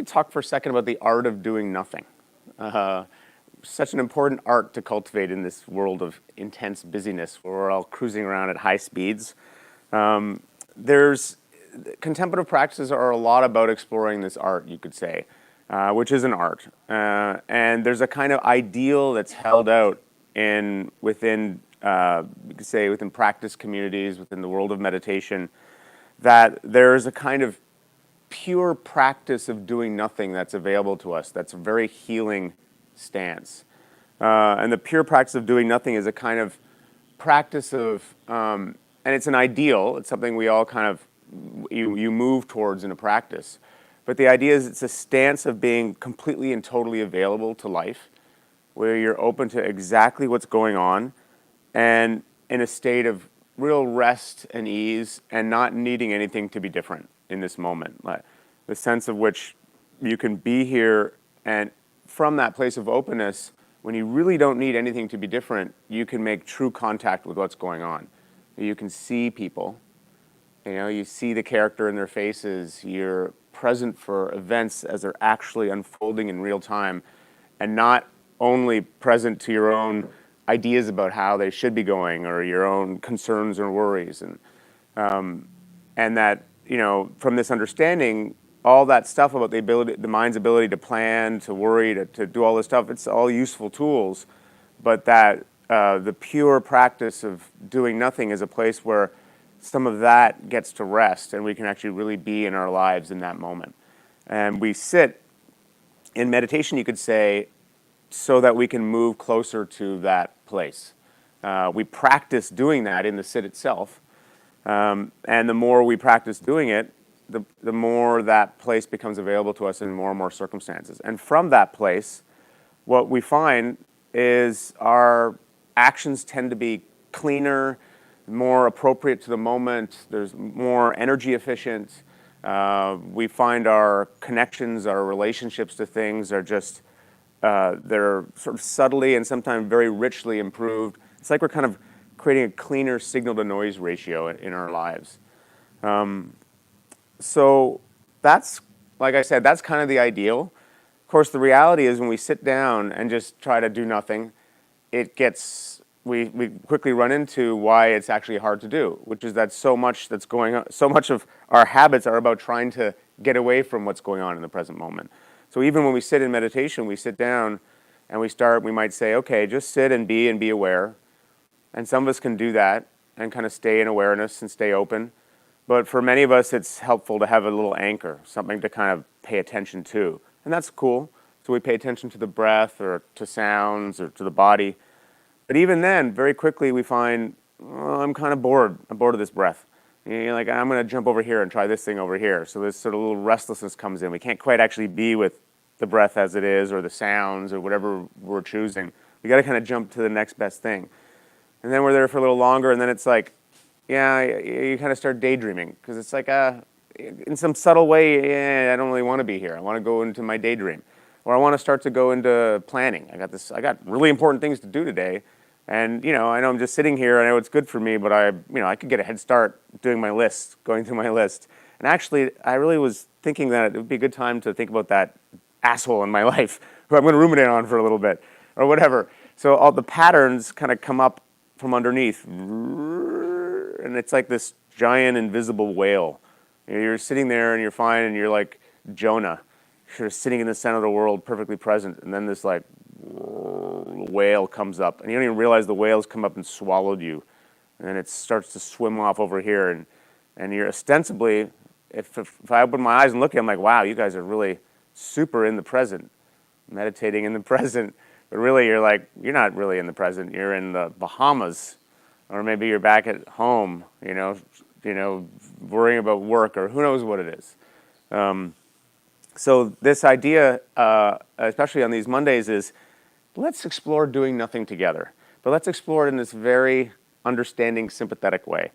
me talk for a second about the art of doing nothing. Uh, Such an important art to cultivate in this world of intense busyness where we're all cruising around at high speeds. There's contemplative practices are a lot about exploring this art, you could say, which is an art. And there's a kind of ideal that's held out within, you could say, within practice communities, within the world of meditation, that there's a kind of pure practice of doing nothing that's available to us. That's a very healing stance. And the pure practice of doing nothing is a kind of practice of, and it's an ideal. It's something we all kind of you move towards in a practice. But the idea is it's a stance of being completely and totally available to life, where you're open to exactly what's going on, and in a state of real rest and ease, and not needing anything to be different in this moment. Like the sense of which you can be here, and from that place of openness, when you really don't need anything to be different, you can make true contact with what's going on. You can see people. You see the character in their faces. You're present for events as they're actually unfolding in real time, and not only present to your own ideas about how they should be going or your own concerns or worries. And that, from this understanding, all that stuff about the mind's ability to plan, to worry, to do all this stuff, it's all useful tools, but that the pure practice of doing nothing is a place where some of that gets to rest, and we can actually really be in our lives in that moment. And we sit in meditation, you could say, so that we can move closer to that place. We practice doing that in the sit itself, and the more we practice doing it, the more that place becomes available to us in more and more circumstances. And from that place, what we find is our actions tend to be cleaner, more appropriate to the moment. There's more energy efficient. We find our connections, our relationships to things are just, they're sort of subtly and sometimes very richly improved. It's like we're kind of creating a cleaner signal-to-noise ratio in our lives. So that's, like I said, that's kind of the ideal. Of course, the reality is when we sit down and just try to do nothing, we quickly run into why it's actually hard to do, which is that so much that's going on, so much of our habits are about trying to get away from what's going on in the present moment. So even when we sit in meditation, we sit down and we might say, okay, just sit and be aware. And some of us can do that and kind of stay in awareness and stay open. But for many of us, it's helpful to have a little anchor, something to kind of pay attention to. And that's cool. So we pay attention to the breath or to sounds or to the body. But even then, very quickly we find, oh, I'm kind of bored. I'm bored of this breath. Like, I'm going to jump over here and try this thing over here. So this sort of little restlessness comes in. We can't quite actually be with the breath as it is or the sounds or whatever we're choosing. We got to kind of jump to the next best thing. And then we're there for a little longer, and then it's like, yeah, you kind of start daydreaming, because it's like, in some subtle way, I don't really want to be here. I want to go into my daydream. Or I want to start to go into planning. I got really important things to do today. And, I know I'm just sitting here, I know it's good for me, but I could get a head start doing my list, going through my list. And actually, I really was thinking that it would be a good time to think about that asshole in my life who I'm going to ruminate on for a little bit, or whatever. So all the patterns kind of come up from underneath. And it's like this giant invisible whale. You're sitting there and you're fine, and you're like Jonah. You're sitting in the center of the world, perfectly present, and then this like whale comes up, and you don't even realize the whale's come up and swallowed you, and then it starts to swim off over here, and you're ostensibly, if I open my eyes and look at it, I'm like, wow, you guys are really super in the present, meditating in the present, but really you're not really in the present. You're in the Bahamas, or maybe you're back at home, worrying about work, or who knows what it is. So this idea, especially on these Mondays, is let's explore doing nothing together. But let's explore it in this very understanding, sympathetic way.